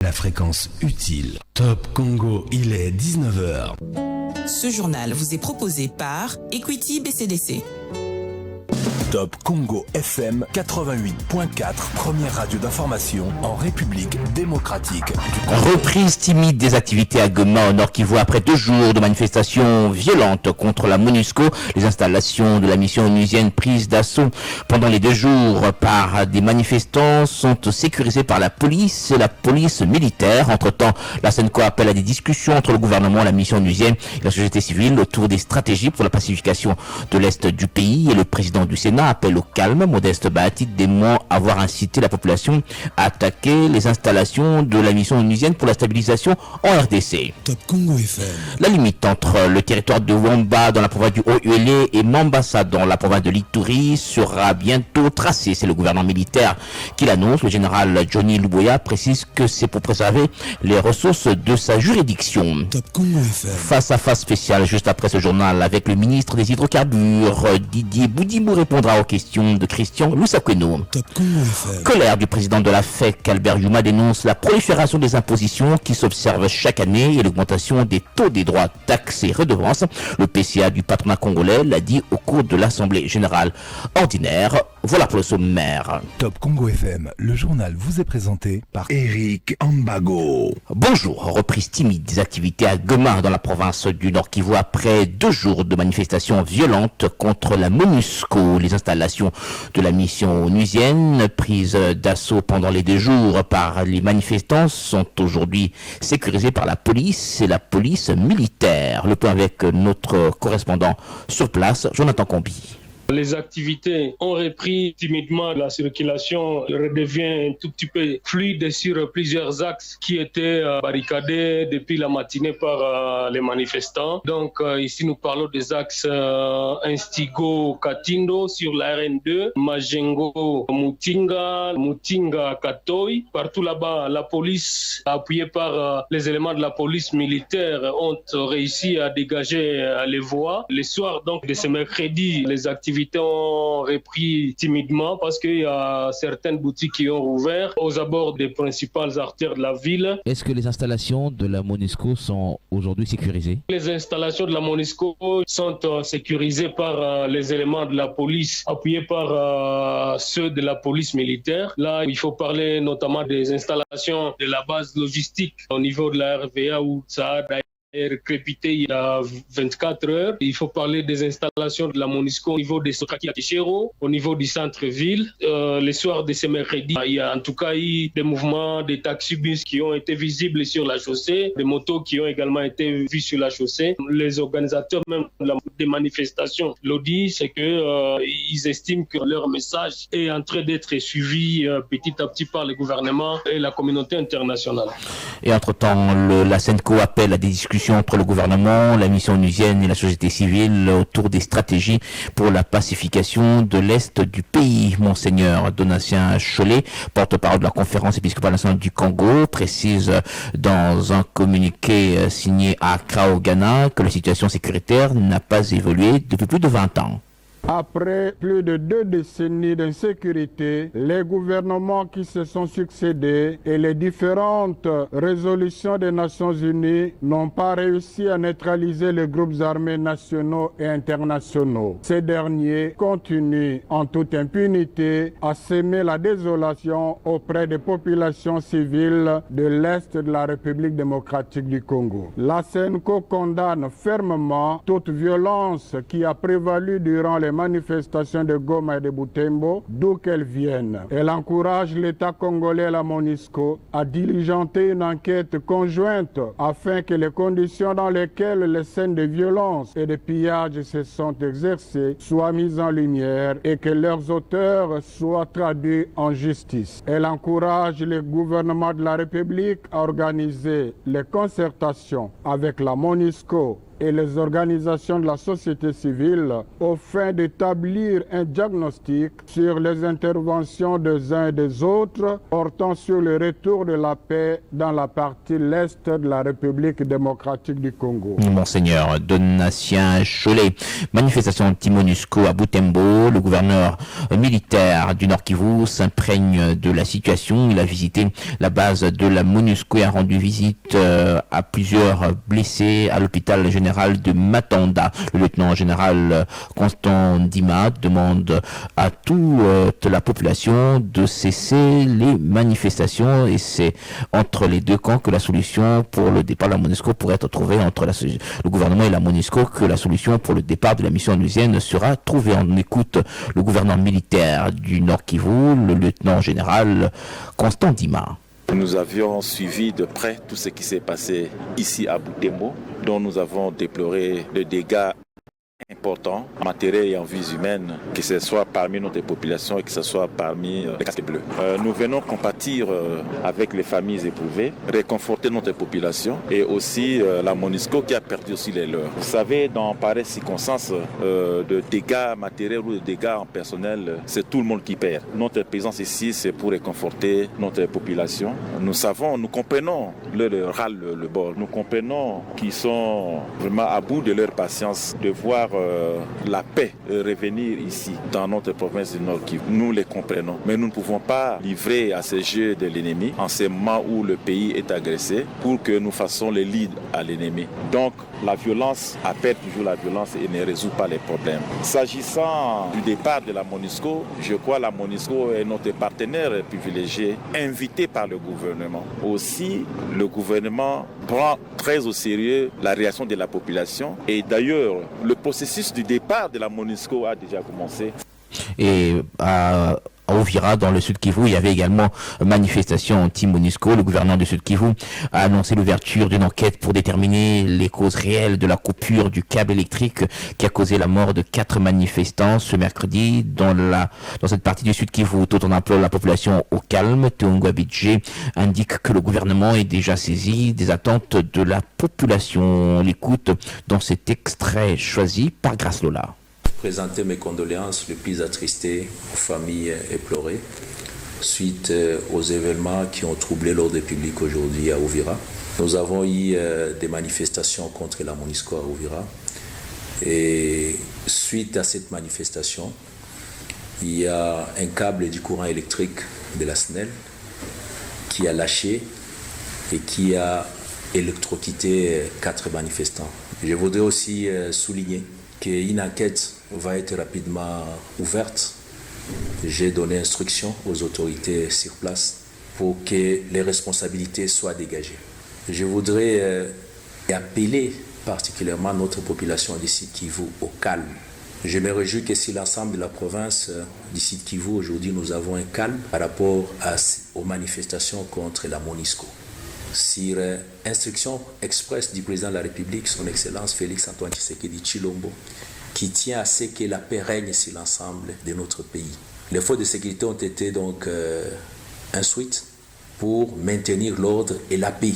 la fréquence utile. Top Congo, il est 19h. Ce journal vous est proposé par Equity BCDC. Top Congo FM 88.4, première radio d'information en République démocratique du Congo. Reprise timide des activités à Goma au Nord Kivu après 2 jours de manifestations violentes contre la MONUSCO. Les installations de la mission onusienne prises d'assaut pendant les 2 jours par des manifestants sont sécurisées par la police et la police militaire. Entre-temps, la SENCO appelle à des discussions entre le gouvernement, la mission onusienne et la société civile autour des stratégies pour la pacification de l'Est du pays. Et le président du Sénat appelle au calme. Modeste Bahati dément avoir incité la population à attaquer les installations de la mission onusienne pour la stabilisation en RDC. Top Congo FM. La limite entre le territoire de Wamba dans la province du Haut-Uélé et Mambasa dans la province de Lituri sera bientôt tracée. C'est le gouvernement militaire qui l'annonce. Le général Johnny Luboya précise que c'est pour préserver les ressources de sa juridiction. Top Congo FM. Face à face spécial juste après ce journal avec le ministre des Hydrocarbures, Didier Boudimou répondra aux questions de Christian Loussakweno. Top Congo FM. Colère du président de la FEC, Albert Yuma, dénonce la prolifération des impositions qui s'observent chaque année et l'augmentation des taux des droits, taxes et redevances. Le PCA du patronat congolais l'a dit au cours de l'Assemblée générale ordinaire. Voilà pour le sommaire. Top Congo FM, le journal vous est présenté par Eric Ambago. Bonjour, reprise timide des activités à Goma dans la province du Nord Kivu après 2 jours de manifestations violentes contre la MONUSCO. Les installations de la mission onusienne prises d'assaut pendant les 2 jours par les manifestants sont aujourd'hui sécurisées par la police et la police militaire. Le point avec notre correspondant sur place, Jonathan Combi. Les activités ont repris timidement. La circulation redevient un tout petit peu fluide sur plusieurs axes qui étaient barricadés depuis la matinée par les manifestants. Donc ici nous parlons des axes Instigo-Katindo sur la RN2, Majengo-Mutinga, Mutinga-Katoy. Partout là-bas, la police, appuyée par les éléments de la police militaire, ont réussi à dégager les voies. Les soirs donc de ce mercredi, les activités ont repris timidement parce qu'il y a certaines boutiques qui ont rouvert aux abords des principales artères de la ville. Est-ce que les installations de la MONUSCO sont aujourd'hui sécurisées? Les installations de la MONUSCO sont sécurisées par les éléments de la police, appuyés par ceux de la police militaire. Là, il faut parler notamment des installations de la base logistique au niveau de la RVA où ça a recrépité il y a 24 heures. Il faut parler des installations de la MONUSCO au niveau des Sotraki à Tichero, au niveau du centre-ville. Les soirs de ce mercredi, il y a en tout cas eu des mouvements, des taxibus qui ont été visibles sur la chaussée, des motos qui ont également été vues sur la chaussée. Les organisateurs même des manifestations l'ont dit, c'est que ils estiment que leur message est en train d'être suivi petit à petit par le gouvernement et la communauté internationale. Et entre-temps, la SENCO appelle à des discussions entre le gouvernement, la mission onusienne et la société civile autour des stratégies pour la pacification de l'Est du pays. Monseigneur Donatien Cholet, porte-parole de la conférence épiscopale nationale du Congo, précise dans un communiqué signé à Accra au Ghana que la situation sécuritaire n'a pas évolué depuis plus de 20 ans. Après plus de 2 décennies d'insécurité, les gouvernements qui se sont succédés et les différentes résolutions des Nations Unies n'ont pas réussi à neutraliser les groupes armés nationaux et internationaux. Ces derniers continuent en toute impunité à semer la désolation auprès des populations civiles de l'Est de la République démocratique du Congo. La SENCO condamne fermement toute violence qui a prévalu durant les manifestations de Goma et de Butembo, d'où qu'elles viennent. Elle encourage l'État congolais et la MONUSCO à diligenter une enquête conjointe afin que les conditions dans lesquelles les scènes de violence et de pillage se sont exercées soient mises en lumière et que leurs auteurs soient traduits en justice. Elle encourage le gouvernement de la République à organiser les concertations avec la MONUSCO et les organisations de la société civile aux fins d'établir un diagnostic sur les interventions des uns et des autres portant sur le retour de la paix dans la partie l'Est de la République démocratique du Congo. Monseigneur Donatien Cholet. Manifestation anti-MONUSCO à Butembo. Le gouverneur militaire du Nord Kivu s'imprègne de la situation. Il a visité la base de la MONUSCO et a rendu visite à plusieurs blessés à l'hôpital général de Matanda. Le lieutenant général Constant Dima demande à toute la population de cesser les manifestations et c'est entre les deux camps que la solution pour le départ de la MONUSCO pourrait être trouvée, entre le gouvernement et la MONUSCO, que la solution pour le départ de la mission onusienne sera trouvée. On écoute le gouverneur militaire du Nord Kivu, le lieutenant général Constant Dima. Nous avions suivi de près tout ce qui s'est passé ici à Butembo, dont nous avons déploré le dégât important, matériel et en vies humaines, que ce soit parmi notre population et que ce soit parmi les casques bleus. Nous venons compatir avec les familles éprouvées, réconforter notre population et aussi la MONUSCO qui a perdu aussi les leurs. Vous savez, dans pareilles circonstances de dégâts matériels ou de dégâts en personnel, c'est tout le monde qui perd. Notre présence ici, c'est pour réconforter notre population. Nous savons, nous comprenons le râle, le bord. Nous comprenons qu'ils sont vraiment à bout de leur patience de voir la paix revenir ici dans notre province du Nord Kivu. Nous les comprenons, mais nous ne pouvons pas livrer à ces jeux de l'ennemi en ce moment où le pays est agressé pour que nous fassions les leads à l'ennemi. Donc la violence appelle toujours la violence et ne résout pas les problèmes. S'agissant du départ de la MONUSCO, je crois que la MONUSCO est notre partenaire privilégié, invité par le gouvernement. Aussi, le gouvernement prend très au sérieux la réaction de la population et d'ailleurs, le processus du départ de la MONUSCO a déjà commencé. Et à Uvira, dans le Sud Kivu, il y avait également manifestation anti-MONUSCO. Le gouverneur du Sud Kivu a annoncé l'ouverture d'une enquête pour déterminer les causes réelles de la coupure du câble électrique qui a causé la mort de 4 manifestants ce mercredi dans cette partie du Sud Kivu. Tout en appelant la population au calme, Teongwa Bidje indique que le gouvernement est déjà saisi des attentes de la population. On l'écoute dans cet extrait choisi par Grace Lola. Présenter mes condoléances les plus attristées aux familles éplorées suite aux événements qui ont troublé l'ordre public aujourd'hui à Uvira. Nous avons eu des manifestations contre la MONUSCO à Uvira et suite à cette manifestation, il y a un câble du courant électrique de la SNEL qui a lâché et qui a électrocuté 4 manifestants. Je voudrais aussi souligner qu'une enquête va être rapidement ouverte. J'ai donné instruction aux autorités sur place pour que les responsabilités soient dégagées. Je voudrais appeler particulièrement notre population du Sud Kivu au calme. Je me réjouis que si l'ensemble de la province du Sud Kivu, aujourd'hui, nous avons un calme par rapport aux manifestations contre la MONUSCO. Sur instruction expresse du président de la République, son Excellence Félix-Antoine Tshisekedi Tshilombo, qui tient à ce que la paix règne sur l'ensemble de notre pays. Les forces de sécurité ont été donc instruites pour maintenir l'ordre et la paix.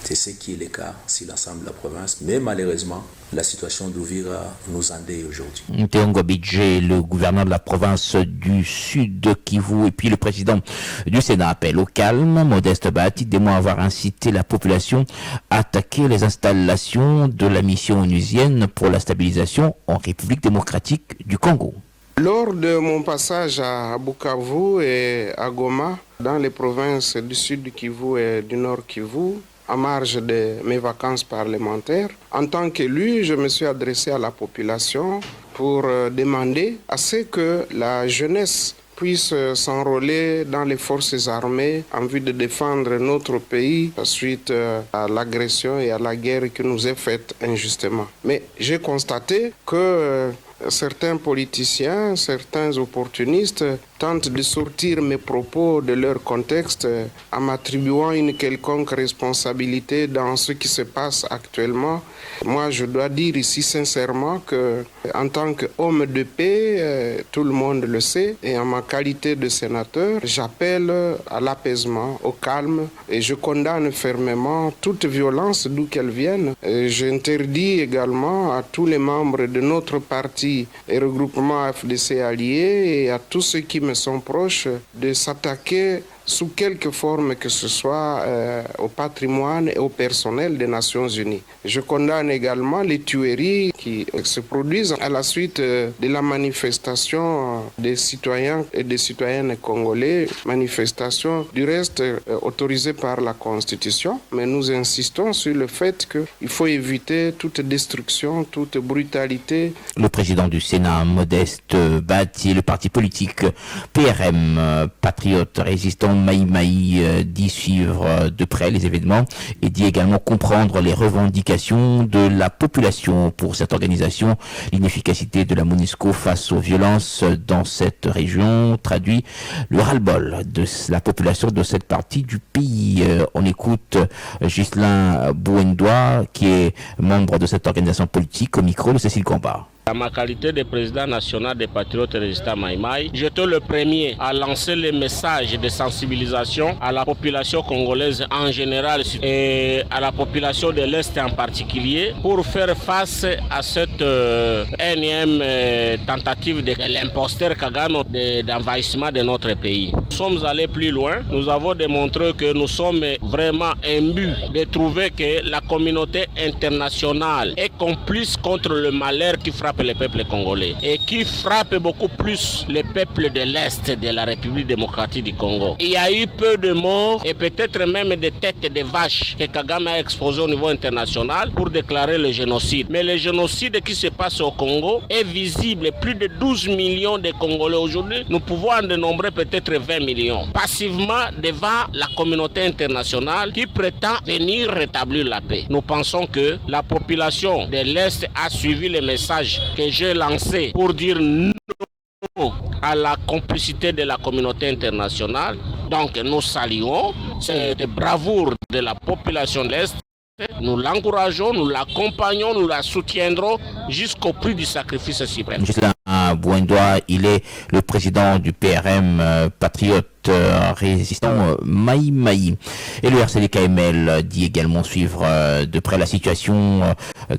C'est ce qui est le cas sur l'ensemble de la province, mais malheureusement, la situation d'Uvira nous endeuille aujourd'hui. Teongwa Bidje, le gouverneur de la province du Sud Kivu, et puis le président du Sénat appelle au calme. Modeste Bahati dément avoir incité la population à attaquer les installations de la mission onusienne pour la stabilisation en République démocratique du Congo. Lors de mon passage à Bukavu et à Goma, dans les provinces du Sud Kivu et du Nord Kivu, à marge de mes vacances parlementaires, en tant qu'élu, je me suis adressé à la population pour demander à ce que la jeunesse puisse s'enrôler dans les forces armées en vue de défendre notre pays suite à l'agression et à la guerre qui nous est faite injustement. Mais j'ai constaté que certains politiciens, certains opportunistes tente de sortir mes propos de leur contexte en m'attribuant une quelconque responsabilité dans ce qui se passe actuellement. Moi, je dois dire ici sincèrement que, en tant qu'homme de paix, tout le monde le sait, et en ma qualité de sénateur, j'appelle à l'apaisement, au calme, et je condamne fermement toute violence d'où qu'elle vienne. J'interdis également à tous les membres de notre parti et regroupement FDC alliés et à tous ceux qui me sont proches de s'attaquer sous quelque forme que ce soit au patrimoine et au personnel des Nations Unies. Je condamne également les tueries qui se produisent à la suite de la manifestation des citoyens et des citoyennes congolais, manifestation du reste autorisée par la Constitution, mais nous insistons sur le fait qu'il faut éviter toute destruction, toute brutalité. Le président du Sénat, Modeste Bati, le parti politique PRM, Patriote Résistant Maï Maï, dit suivre de près les événements et dit également comprendre les revendications de la population. Pour cette organisation, l'inefficacité de la MONUSCO face aux violences dans cette région traduit le ras-le-bol de la population de cette partie du pays. On écoute Ghislain Bouendoua, qui est membre de cette organisation politique, au micro de Cécile Combat. À ma qualité de président national des Patriotes Résistants Maï Maï, j'étais le premier à lancer les messages de sensibilisation à la population congolaise en général et à la population de l'Est en particulier pour faire face à cette énième tentative de l'imposteur Kagame d'envahissement de notre pays. Nous sommes allés plus loin, nous avons démontré que nous sommes vraiment imbus de trouver que la communauté internationale est complice contre le malheur qui frappe le peuple congolais et qui frappe beaucoup plus le peuple de l'Est de la République démocratique du Congo. Il y a eu peu de morts et peut-être même des têtes de vaches que Kagame a exposées au niveau international pour déclarer le génocide. Mais le génocide qui se passe au Congo est visible. Plus de 12 millions de Congolais aujourd'hui, nous pouvons en dénombrer peut-être 20 millions. Passivement devant la communauté internationale qui prétend venir rétablir la paix. Nous pensons que la population de l'Est a suivi les messages que j'ai lancé pour dire non à la complicité de la communauté internationale. Donc nous saluons cette bravoure de la population de l'Est. Nous l'encourageons, nous l'accompagnons, nous la soutiendrons jusqu'au prix du sacrifice suprême. Ghislain Bouendoua, il est le président du PRM Patriote Résistant Maï Maï. Et le RCD-KML dit également suivre de près la situation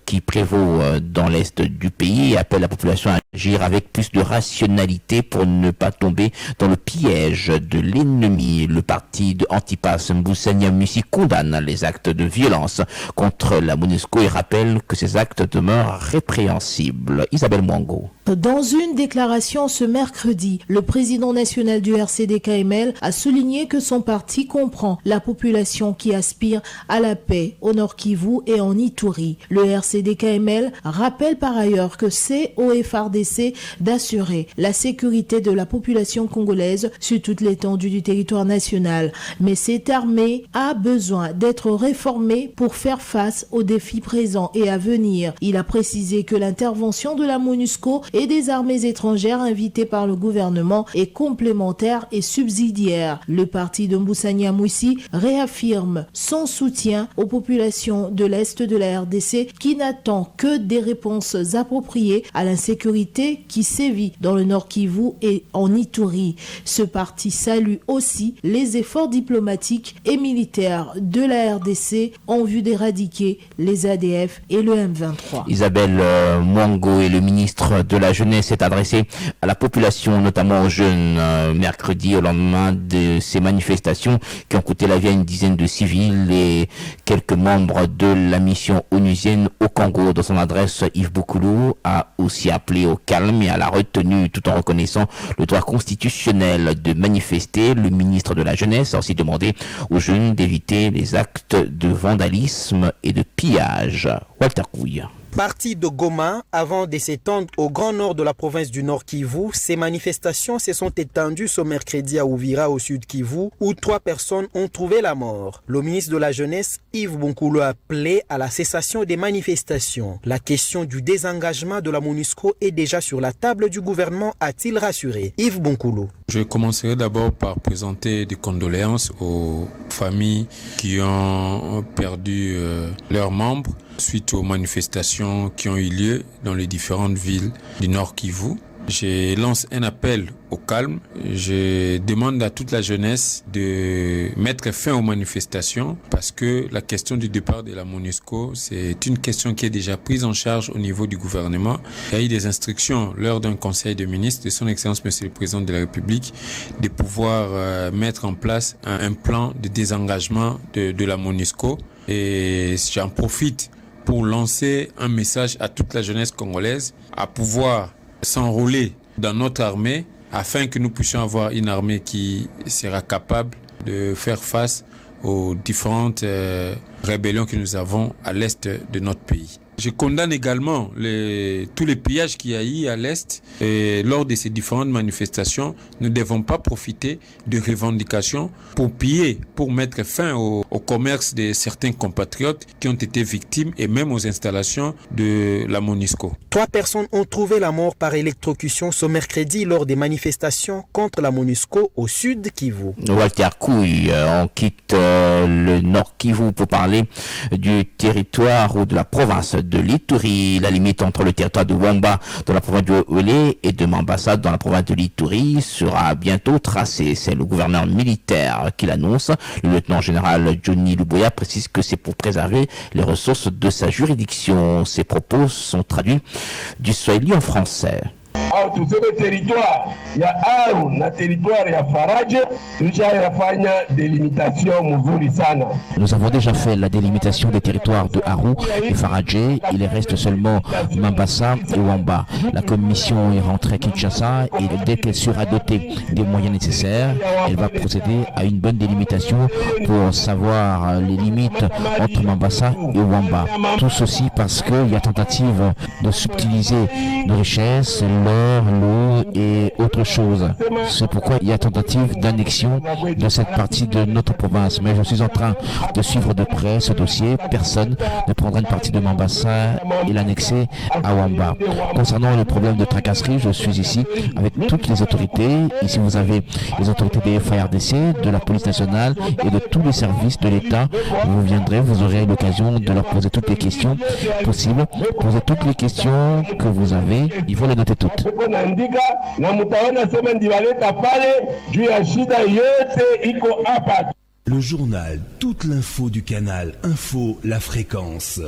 qui prévaut dans l'Est du pays et appelle la population à agir avec plus de rationalité pour ne pas tomber dans le piège de l'ennemi. Le parti de Antipas Mboussania Mussi condamne les actes de violence contre la MONUSCO et rappelle que ces actes demeurent répréhensibles. Isabelle Mwango. Dans une déclaration ce mercredi, le président national du RCD-KML a souligné que son parti comprend la population qui aspire à la paix au Nord Kivu et en Ituri. Le RCD-KML rappelle par ailleurs que c'est au FARDC d'assurer la sécurité de la population congolaise sur toute l'étendue du territoire national. Mais cette armée a besoin d'être réformée pour faire face aux défis présents et à venir. Il a précisé que l'intervention de la MONUSCO et des armées étrangères invitées par le gouvernement est complémentaire et subsidiaire. Le parti de Mboussania Moussi réaffirme son soutien aux populations de l'Est de la RDC qui n'attend que des réponses appropriées à l'insécurité qui sévit dans le Nord Kivu et en Ituri. Ce parti salue aussi les efforts diplomatiques et militaires de la RDC en vue d'éradiquer les ADF et le M23. Isabelle Mwango et le ministre de la Jeunesse s'est adressé à la population, notamment aux jeunes, mercredi au lendemain de ces manifestations qui ont coûté la vie à une dizaine de civils et quelques membres de la mission onusienne au Congo. Dans son adresse, Yves Boukoulou a aussi appelé au calme et à la retenue tout en reconnaissant le droit constitutionnel de manifester. Le ministre de la Jeunesse a aussi demandé aux jeunes d'éviter les actes de vandalisme et de pillage. Walter Couille. Parti de Goma, avant de s'étendre au grand nord de la province du Nord Kivu, ces manifestations se sont étendues ce mercredi à Uvira au sud Kivu, où 3 personnes ont trouvé la mort. Le ministre de la Jeunesse, Yves Bonkoulo, a appelé à la cessation des manifestations. La question du désengagement de la MONUSCO est déjà sur la table du gouvernement, a-t-il rassuré. Yves Bonkoulo. Je commencerai d'abord par présenter des condoléances aux familles qui ont perdu leurs membres suite aux manifestations qui ont eu lieu dans les différentes villes du Nord Kivu. Je lance un appel au calme. Je demande à toute la jeunesse de mettre fin aux manifestations parce que la question du départ de la MONUSCO, c'est une question qui est déjà prise en charge au niveau du gouvernement. Il y a eu des instructions lors d'un conseil de ministres de son Excellence Monsieur le Président de la République de pouvoir mettre en place un plan de désengagement de la MONUSCO. Et j'en profite pour lancer un message à toute la jeunesse congolaise à pouvoir s'enrôler dans notre armée afin que nous puissions avoir une armée qui sera capable de faire face aux différentes rébellions que nous avons à l'est de notre pays. Je condamne également tous les pillages qu'il y a eu à l'Est. Et lors de ces différentes manifestations, nous ne devons pas profiter de revendications pour piller, pour mettre fin au commerce de certains compatriotes qui ont été victimes et même aux installations de la MONUSCO. 3 personnes ont trouvé la mort par électrocution ce mercredi lors des manifestations contre la MONUSCO au sud Kivu. Walter Couille, on quitte le Nord Kivu pour parler du territoire ou de la province de l'Ituri. La limite entre le territoire de Wamba dans la province de Ouélé et de Mambasa dans la province de l'Ituri sera bientôt tracée. C'est le gouverneur militaire qui l'annonce. Le lieutenant-général Johnny Luboya précise que c'est pour préserver les ressources de sa juridiction. Ses propos sont traduits du swahili en français. Tuseme territoire ya Aru na territoire ya Faraje tulishafanya délimitation mzuri sana. Nous avons déjà fait la délimitation des territoires de Aru et Faraje. Il reste seulement Mambasa et Wamba. La commission est rentrée à Kinshasa et dès qu'elle sera dotée des moyens nécessaires, elle va procéder à une bonne délimitation pour savoir les limites entre Mambasa et Wamba. Tout ceci parce qu'il y a tentative de subtiliser nos richesses, l'eau et autre chose. C'est pourquoi il y a tentative d'annexion de cette partie de notre province. Mais je suis en train de suivre de près ce dossier. Personne ne prendra une partie de Mambasa et l'annexer à Wamba. Concernant le problème de tracasserie, je suis ici avec toutes les autorités. Ici, vous avez les autorités des FARDC, de la police nationale et de tous les services de l'État. Vous viendrez, vous aurez l'occasion de leur poser toutes les questions possibles. Posez toutes les questions que vous avez. Il faut les noter toutes. Le journal, toute l'info du canal Info, la fréquence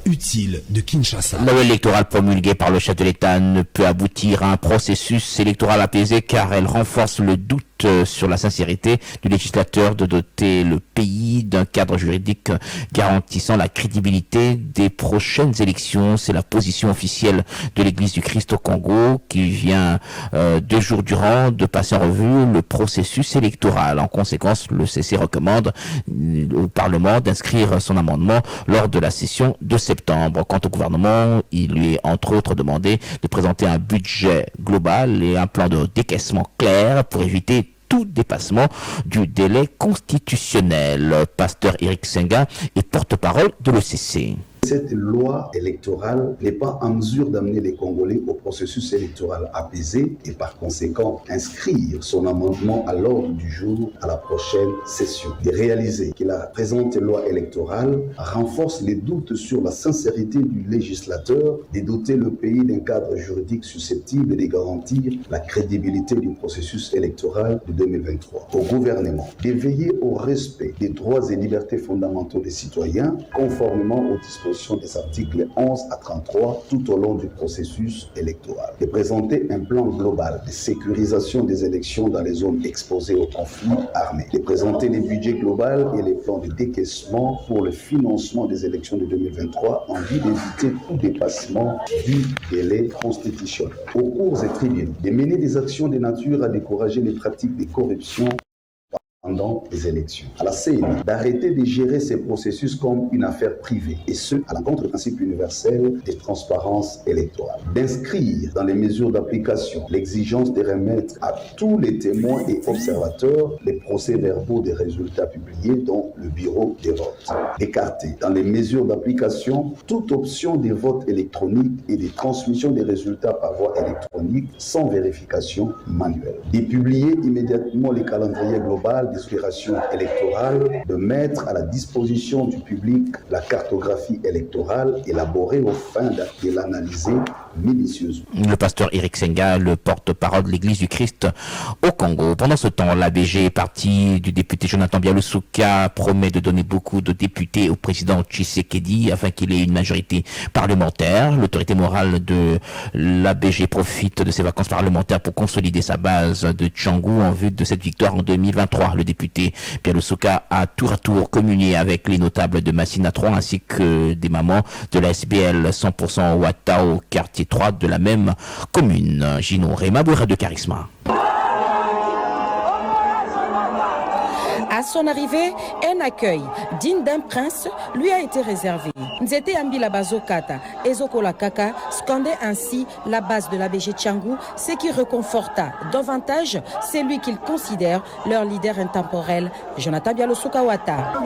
utile de Kinshasa. La loi électorale promulguée par le chef de l'État ne peut aboutir à un processus électoral apaisé car elle renforce le doute sur la sincérité du législateur de doter le pays d'un cadre juridique garantissant la crédibilité des prochaines élections. C'est la position officielle de l'Église du Christ au Congo qui vient 2 jours durant de passer en revue le processus électoral. En conséquence, le CC recommande au Parlement d'inscrire son amendement lors de la session de septembre. Quant au gouvernement, il lui est entre autres demandé de présenter un budget global et un plan de décaissement clair pour éviter tout dépassement du délai constitutionnel. Pasteur Eric Senga est porte-parole de l'ECC. Cette loi électorale n'est pas en mesure d'amener les Congolais au processus électoral apaisé et par conséquent inscrire son amendement à l'ordre du jour à la prochaine session. Et réaliser que la présente loi électorale renforce les doutes sur la sincérité du législateur de doter le pays d'un cadre juridique susceptible de garantir la crédibilité du processus électoral de 2023. Au gouvernement de veiller au respect des droits et libertés fondamentaux des citoyens conformément aux dispositions des articles 11 à 33 tout au long du processus électoral. De présenter un plan global de sécurisation des élections dans les zones exposées aux conflits armés. De présenter les budgets globaux et les plans de décaissement pour le financement des élections de 2023 en vue d'éviter tout dépassement du délai constitutionnel. Aux cours et tribunaux, de mener des actions de nature à décourager les pratiques de corruption pendant les élections. À la CENI d'arrêter de gérer ces processus comme une affaire privée, et ce, à l'encontre du principe universel de transparence électorale. D'inscrire dans les mesures d'application l'exigence de remettre à tous les témoins et observateurs les procès-verbaux des résultats publiés dans le bureau des votes. D'écarter dans les mesures d'application toute option de vote électronique et de transmission des résultats par voie électronique sans vérification manuelle. De publier immédiatement les calendriers global des opérations électorales, de mettre à la disposition du public la cartographie électorale élaborée aux fins de l'analyser minutieusement. Le pasteur Eric Senga, le porte-parole de l'Église du Christ au Congo. Pendant ce temps, l'ABG, parti du député Jonathan Bialoussouka, promet de donner beaucoup de députés au président Tshisekedi afin qu'il ait une majorité parlementaire. L'autorité morale de l'ABG profite de ses vacances parlementaires pour consolider sa base de Tchangou en vue de cette victoire en 2023. Le député Bialoussouka a tour à tour communié avec les notables de Massina 3 ainsi que des mamans de la SBL 100% Ouata au quartier 3 de la même commune. Gino Réma Bourra de Charisma. À son arrivée, un accueil digne d'un prince lui a été réservé. Nzete Ambila Bazokata et Zokola Kaka scandaient ainsi la base de l'ABG Tchangou, ce qui réconforta davantage celui qu'ils considèrent leur leader intemporel, Jonathan Bialoussouka Ouattara.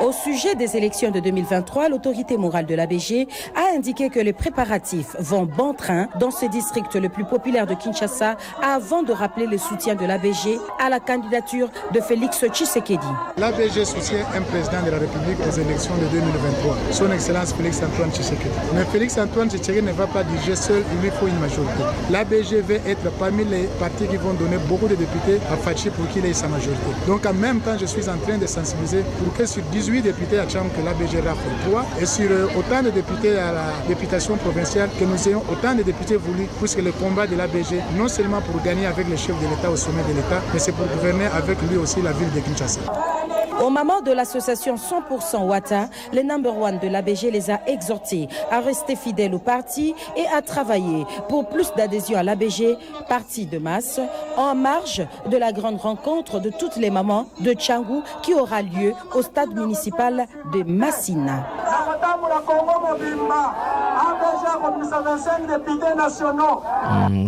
Au sujet des élections de 2023, l'autorité morale de l'ABG a indiqué que les préparatifs vont bon train dans ce district le plus populaire de Kinshasa avant de rappeler le soutien de l'ABG à la candidature de Félix Tshisekedi. L'ABG soutient un président de la République aux élections de 2023, son Excellence Félix Antoine Tshisekedi. Mais Félix Antoine Tshisekedi ne va pas diriger seul, il lui faut une majorité. L'ABG veut être parmi les partis qui vont donner beaucoup de députés à Fachi pour qu'il ait sa majorité. Donc en même temps, je suis en train de sensibiliser pour que sur 18 députés à Tcham que l'ABG rafle 3 et sur autant de députés à la députation provinciale que nous ayons autant de députés voulu, puisque le combat de l'ABG, non seulement pour gagner avec le chef de l'État au sommet de l'État, mais c'est pour gouverner avec lui aussi la ville de Kinshasa. Au moment de l'association 100% Ouattara, le number one de l'ABG les a exhortés à rester fidèles au parti et à travailler pour plus d'adhésion à l'ABG, parti de masse, en marge de la grande rencontre de toutes les mamans de Tchangou qui aura lieu au stade municipal de Massina.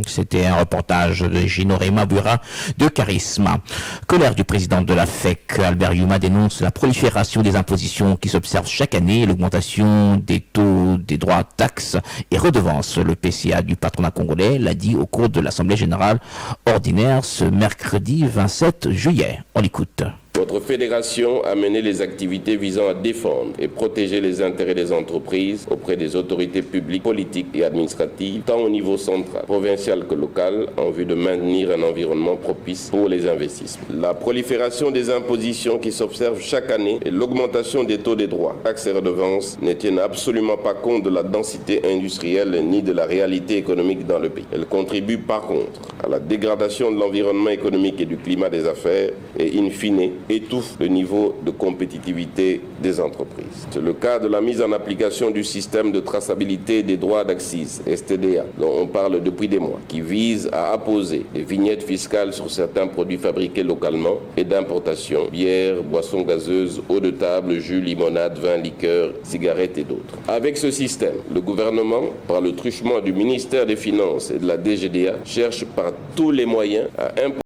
C'était un reportage de Gino Réma Bourra de Charisma. Colère du président de la FEC, Albert Yuma, dénonce la prolifération des impositions qui s'observent chaque année et l'augmentation des taux des droits, taxes et redevances. Le PCA du patronat congolais l'a dit au cours de l'Assemblée générale ordinaire ce mercredi 27 juillet. On l'écoute. Votre fédération a mené les activités visant à défendre et protéger les intérêts des entreprises auprès des autorités publiques, politiques et administratives, tant au niveau central, provincial que local, en vue de maintenir un environnement propice pour les investissements. La prolifération des impositions qui s'observent chaque année et l'augmentation des taux des droits, taxes et redevances ne tiennent absolument pas compte de la densité industrielle ni de la réalité économique dans le pays. Elles contribuent par contre à la dégradation de l'environnement économique et du climat des affaires et in fine étouffe le niveau de compétitivité des entreprises. C'est le cas de la mise en application du système de traçabilité des droits d'accise, STDA, dont on parle depuis des mois, qui vise à apposer des vignettes fiscales sur certains produits fabriqués localement et d'importation, bière, boissons gazeuses, eau de table, jus, limonade, vin, liqueurs, cigarettes et d'autres. Avec ce système, le gouvernement, par le truchement du ministère des Finances et de la DGDA, cherche par tous les moyens à imposer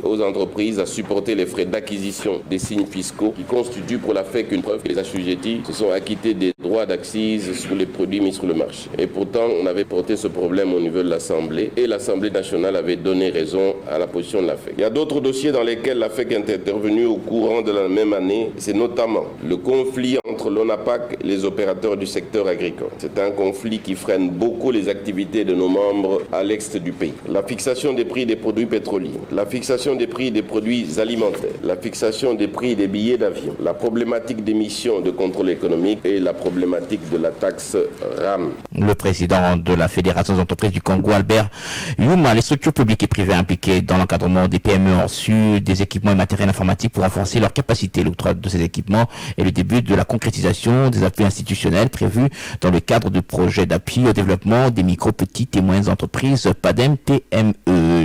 aux entreprises à supporter les frais d'acquisition des signes fiscaux qui constituent pour la FEC une preuve que les assujettis se sont acquittés des droits d'accise sur les produits mis sur le marché. Et pourtant, on avait porté ce problème au niveau de l'Assemblée et l'Assemblée nationale avait donné raison à la position de la FEC. Il y a d'autres dossiers dans lesquels la FEC est intervenue au courant de la même année. C'est notamment le conflit entre l'ONAPAC et les opérateurs du secteur agricole. C'est un conflit qui freine beaucoup les activités de nos membres à l'est du pays. La fixation des prix des produits pétroliers, la la fixation des prix des produits alimentaires, la fixation des prix des billets d'avion, la problématique des missions de contrôle économique et la problématique de la taxe RAM. Le président de la Fédération des entreprises du Congo, Albert Youma, les structures publiques et privées impliquées dans l'encadrement des PME ont reçu des équipements et matériels informatiques pour renforcer leur capacité. L'octroi de ces équipements est le début de la concrétisation des appuis institutionnels prévus dans le cadre du projet d'appui au développement des micro, petites et moyennes entreprises PADEM-TME.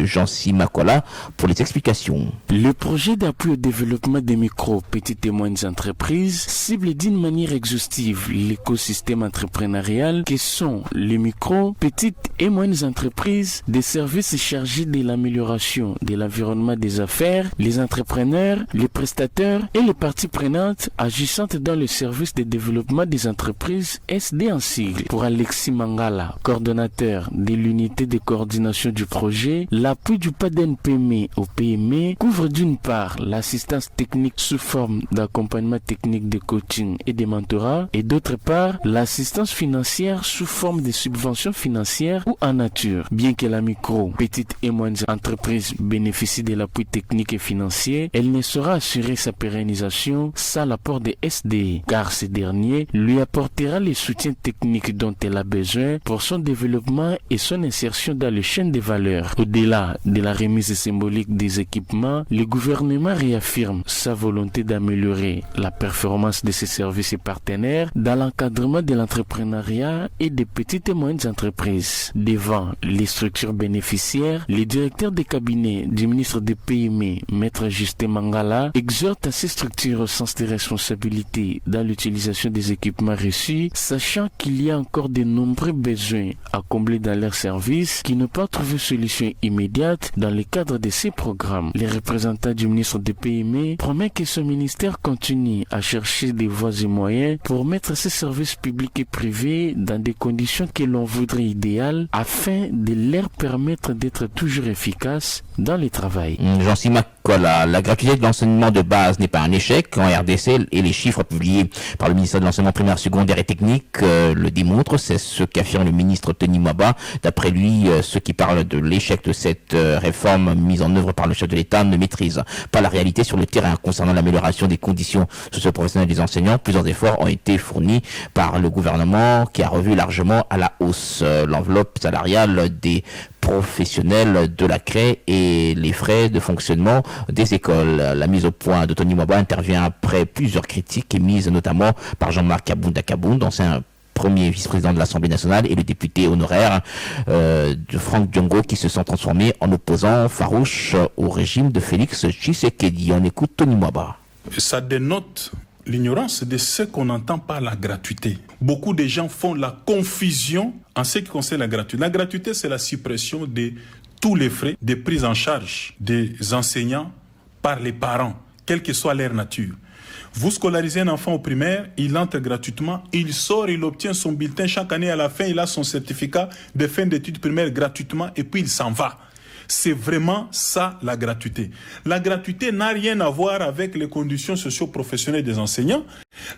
Jean-Cy Makola pour les explications. Le projet d'appui au développement des micro, petites et moyennes entreprises cible d'une manière exhaustive l'écosystème entrepreneurial que sont les micro, petites et moyennes entreprises, des services chargés de l'amélioration de l'environnement des affaires, les entrepreneurs, les prestataires et les parties prenantes agissantes dans le service de développement des entreprises SD en sigle. Pour Alexis Mangala, coordonnateur de l'unité de coordination du projet, l'appui du PADEM-PME au PME couvre d'une part l'assistance technique sous forme d'accompagnement technique de coaching et de mentorat et d'autre part l'assistance financière sous forme de subventions financières ou en nature. Bien que la micro, petite et moyenne entreprise bénéficie de l'appui technique et financier, elle ne saura assurer sa pérennisation sans l'apport des SDE, car ce dernier lui apportera les soutiens techniques dont elle a besoin pour son développement et son insertion dans les chaînes de valeur. Au-delà de la remise symbolique des équipements, le gouvernement réaffirme sa volonté d'améliorer la performance de ses services et partenaires dans l'encadrement de l'entrepreneuriat et des petites et moyennes entreprises. Devant les structures bénéficiaires, le directeur des cabinets du ministre des PME, Maître Justin Mangala, exhorte à ces structures au sens des responsabilités dans l'utilisation des équipements reçus, sachant qu'il y a encore de nombreux besoins à combler dans leurs services qui ne peuvent trouver solution immédiate dans le cadre de ces programmes. Les représentants du ministre des PME promettent que ce ministère continue à chercher des voies et moyens pour mettre ces services publics et privés dans des conditions que l'on voudrait idéales afin de leur permettre d'être toujours efficaces dans le travail. Jean-Cy Makola, la gratuité de l'enseignement de base n'est pas un échec en RDC et les chiffres publiés par le ministère de l'enseignement primaire, secondaire et technique le démontrent. C'est ce qu'affirme le ministre Tony Mwaba. D'après lui, ceux qui parlent de l'échec de cette réforme mise en œuvre par le chef de l'État ne maîtrisent pas la réalité sur le terrain concernant l'amélioration des conditions socio-professionnelles des enseignants. Plusieurs efforts ont été fournis par le gouvernement qui a revu largement à la hausse l'enveloppe salariale des professionnels de la CRE et les frais de fonctionnement des écoles. La mise au point de Tony Mwaba intervient après plusieurs critiques émises notamment par Jean-Marc Kabunda, ancien premier vice-président de l'Assemblée nationale, et le député honoraire de Franck Diongo, qui se sont transformés en opposants farouches au régime de Félix Tshisekedi. On écoute Tony Mwaba. Ça dénote l'ignorance de ce qu'on entend par la gratuité. Beaucoup de gens font la confusion en ce qui concerne la gratuité. La gratuité, c'est la suppression de tous les frais de prise en charge des enseignants par les parents, quelle que soit leur nature. Vous scolarisez un enfant au primaire, il entre gratuitement, il sort, il obtient son bulletin chaque année, à la fin, il a son certificat de fin d'études primaires gratuitement et puis il s'en va. C'est vraiment ça la gratuité. La gratuité n'a rien à voir avec les conditions socio-professionnelles des enseignants.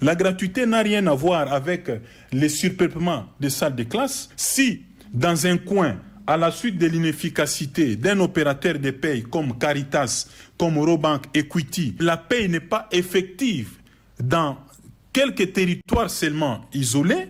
La gratuité n'a rien à voir avec les surpeuplements des salles de classe. Si, dans un coin, à la suite de l'inefficacité d'un opérateur de paye comme Caritas, comme Eurobank, Equity, la paye n'est pas effective dans quelques territoires seulement isolés,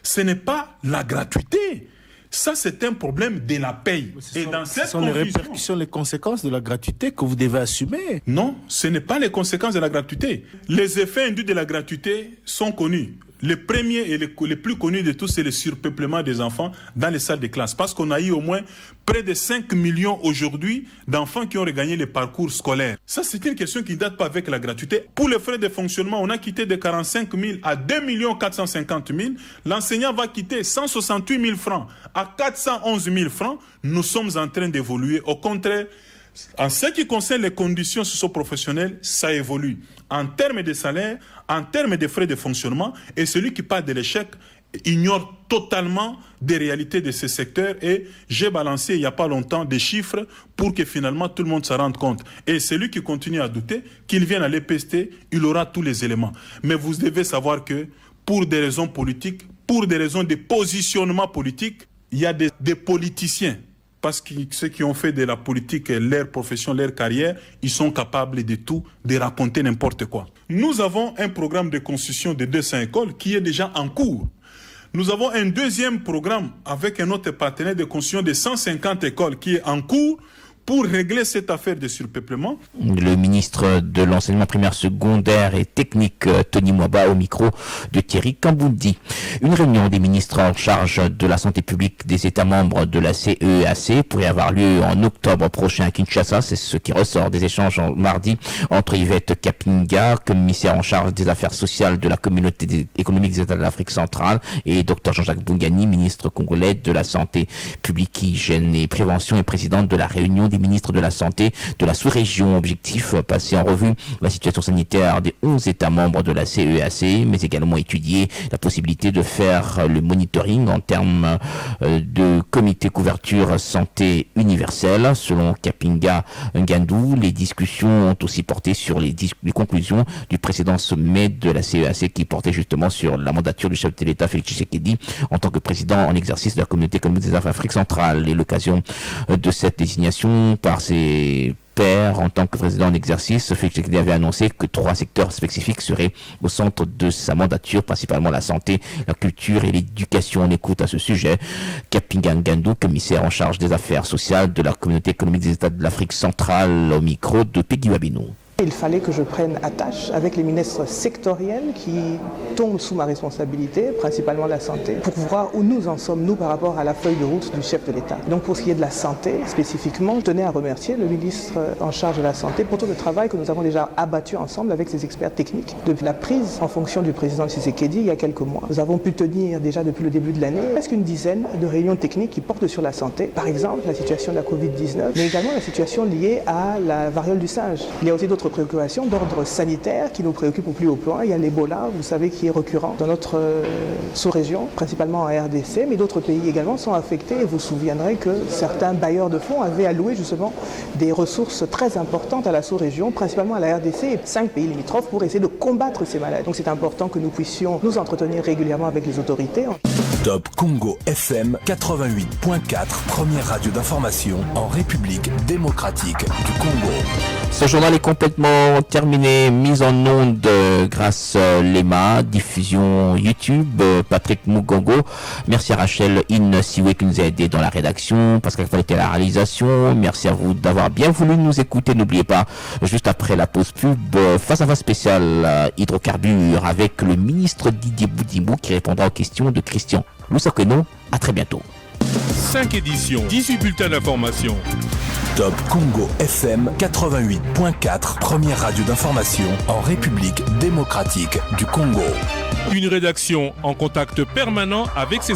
ce n'est pas la gratuité. Ça, c'est un problème de la paye. Ce sont les répercussions, les conséquences de la gratuité que vous devez assumer. Non, ce n'est pas les conséquences de la gratuité. Les effets induits de la gratuité sont connus. Le premier et le plus connu de tous, c'est le surpeuplement des enfants dans les salles de classe. Parce qu'on a eu au moins près de 5 millions aujourd'hui d'enfants qui ont regagné les parcours scolaires. Ça, c'est une question qui ne date pas avec la gratuité. Pour les frais de fonctionnement, on a quitté de 45 000 à 2 450 000. L'enseignant va quitter 168 000 francs à 411 000 francs. Nous sommes en train d'évoluer. Au contraire, en ce qui concerne les conditions socio-professionnelles, ça évolue. En termes de salaire, en termes de frais de fonctionnement, et celui qui parle de l'échec ignore totalement des réalités de ce secteur. Et j'ai balancé il n'y a pas longtemps des chiffres pour que finalement tout le monde se rende compte. Et celui qui continue à douter, qu'il vienne à l'EPST, il aura tous les éléments. Mais vous devez savoir que pour des raisons politiques, pour des raisons de positionnement politique, il y a des politiciens parce que ceux qui ont fait de la politique leur profession, leur carrière, ils sont capables de tout, de raconter n'importe quoi. Nous avons un programme de construction de 200 écoles qui est déjà en cours. Nous avons un deuxième programme avec un autre partenaire de construction de 150 écoles qui est en cours pour régler cette affaire de surpeuplement. Le ministre de l'enseignement primaire, secondaire et technique, Tony Mwaba, au micro de Thierry Kamboundi. Une réunion des ministres en charge de la santé publique des États membres de la CEAC pourrait avoir lieu en octobre prochain à Kinshasa. C'est ce qui ressort des échanges mardi entre Yvette Kapinga, commissaire en charge des affaires sociales de la communauté économique des États de l'Afrique centrale, et Dr Jean-Jacques Bungani, ministre congolais de la santé publique, hygiène et prévention et président de la réunion des ministres de la Santé de la sous-région. Objectif, passer en revue la situation sanitaire des 11 États membres de la CEAC, mais également étudier la possibilité de faire le monitoring en termes de comité couverture santé universelle. Selon Kapinga Ngandou, les discussions ont aussi porté sur les conclusions du précédent sommet de la CEAC qui portait justement sur la mandature du chef de l'État Félix Tshisekedi en tant que président en exercice de la communauté économique des Afrique centrale. Et l'occasion de cette désignation par ses pairs en tant que président en exercice, Félix Tshisekedi avait annoncé que 3 secteurs spécifiques seraient au centre de sa mandature, principalement la santé, la culture et l'éducation. On écoute à ce sujet Kapinga Ngandou, commissaire en charge des affaires sociales de la communauté économique des États de l'Afrique centrale, au micro de Peggy Wabinou. Il fallait que je prenne attache avec les ministres sectoriels qui tombent sous ma responsabilité, principalement la santé, pour voir où nous en sommes, nous, par rapport à la feuille de route du chef de l'État. Donc pour ce qui est de la santé, spécifiquement, je tenais à remercier le ministre en charge de la santé pour tout le travail que nous avons déjà abattu ensemble avec ses experts techniques. Depuis la prise en fonction du président Tshisekedi il y a quelques mois, nous avons pu tenir déjà depuis le début de l'année presque une dizaine de réunions techniques qui portent sur la santé. Par exemple, la situation de la Covid-19, mais également la situation liée à la variole du singe. Il y a aussi d'autres préoccupations d'ordre sanitaire qui nous préoccupent au plus haut point. Il y a l'Ebola, vous savez, qui est récurrent dans notre sous-région, principalement en RDC, mais d'autres pays également sont affectés. Et vous vous souviendrez que certains bailleurs de fonds avaient alloué justement des ressources très importantes à la sous-région, principalement à la RDC et 5 pays limitrophes pour essayer de combattre ces maladies. Donc c'est important que nous puissions nous entretenir régulièrement avec les autorités. Top Congo FM 88.4, première radio d'information en République démocratique du Congo. Ce journal est complètement terminé, mise en onde grâce à l'EMA, diffusion YouTube, Patrick Mugongo. Merci à Rachel Siwe qui nous a aidé dans la rédaction, Pascal Fall était à la réalisation. Merci à vous d'avoir bien voulu nous écouter. N'oubliez pas, juste après la pause pub, face à face spécial hydrocarbures avec le ministre Didier Boudimou qui répondra aux questions de Christian Loussakeno. À très bientôt. 5 éditions, 18 bulletins d'information. Top Congo FM 88.4, première radio d'information en République démocratique du Congo. Une rédaction en contact permanent avec ses